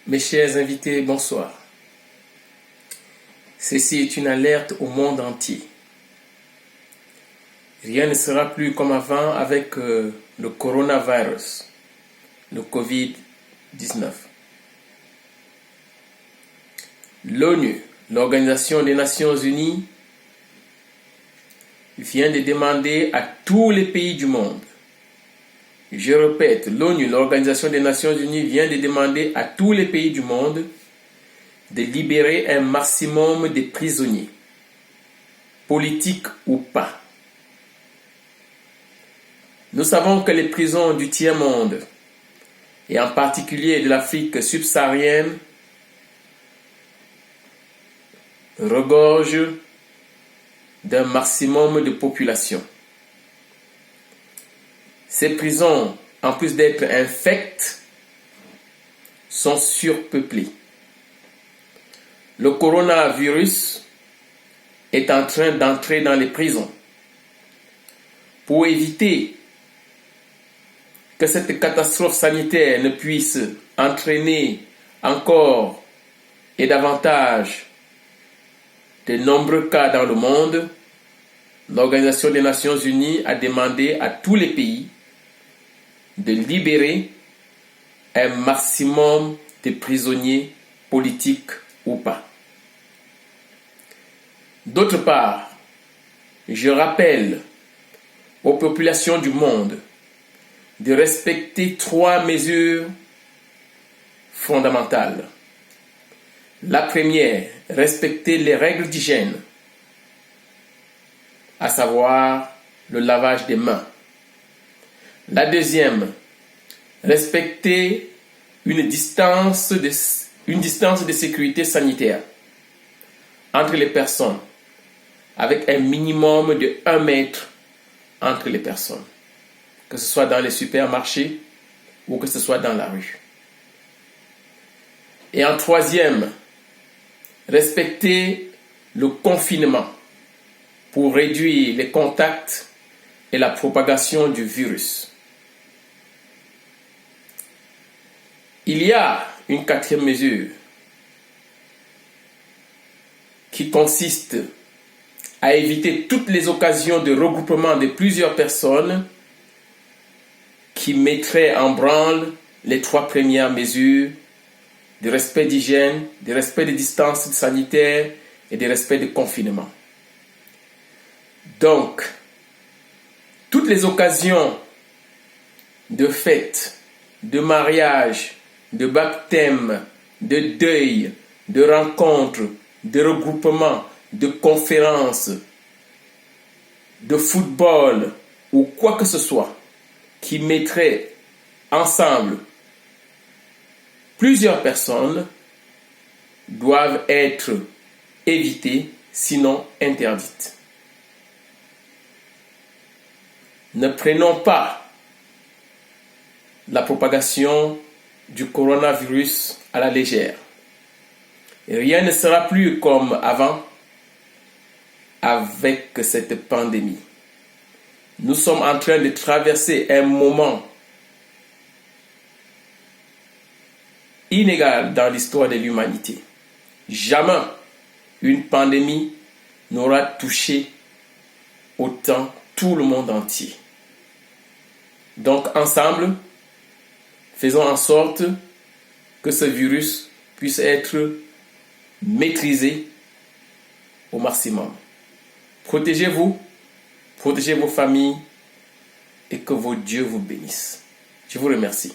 Mes chers invités, bonsoir. Ceci est une alerte au monde entier. Rien ne sera plus comme avant avec le coronavirus, le Covid-19. L'ONU, l'Organisation des Nations Unies, vient de demander à tous les pays du monde. Je répète, l'ONU, l'Organisation des Nations Unies, vient de demander à tous les pays du monde de libérer un maximum de prisonniers, politiques ou pas. Nous savons que les prisons du tiers-monde, et en particulier de l'Afrique subsaharienne, regorgent d'un maximum de population. Ces prisons, en plus d'être infectes, sont surpeuplées. Le coronavirus est en train d'entrer dans les prisons. Pour éviter que cette catastrophe sanitaire ne puisse entraîner encore et davantage de nombreux cas dans le monde, l'Organisation des Nations Unies a demandé à tous les pays de libérer un maximum de prisonniers politiques ou pas. D'autre part, je rappelle aux populations du monde de respecter 3 mesures fondamentales. La première, respecter les règles d'hygiène, à savoir le lavage des mains. La deuxième, respecter une distance de sécurité sanitaire entre les personnes, avec un minimum de 1 mètre entre les personnes, que ce soit dans les supermarchés ou que ce soit dans la rue. Et en troisième, respecter le confinement pour réduire les contacts et la propagation du virus. Il y a une 4e mesure qui consiste à éviter toutes les occasions de regroupement de plusieurs personnes qui mettraient en branle les 3 premières mesures de respect d'hygiène, de respect des distances sanitaires et de respect de confinement. Donc, toutes les occasions de fêtes, de mariage, de baptême, de deuil, de rencontres, de regroupements, de conférences, de football ou quoi que ce soit qui mettrait ensemble plusieurs personnes doivent être évitées, sinon interdites. Ne prenons pas la propagation du coronavirus à la légère. Rien ne sera plus comme avant avec cette pandémie. Nous sommes en train de traverser un moment inégal dans l'histoire de l'humanité. Jamais une pandémie n'aura touché autant tout le monde entier. Donc ensemble, faisons en sorte que ce virus puisse être maîtrisé au maximum. Protégez-vous, protégez vos familles et que vos dieux vous bénissent. Je vous remercie.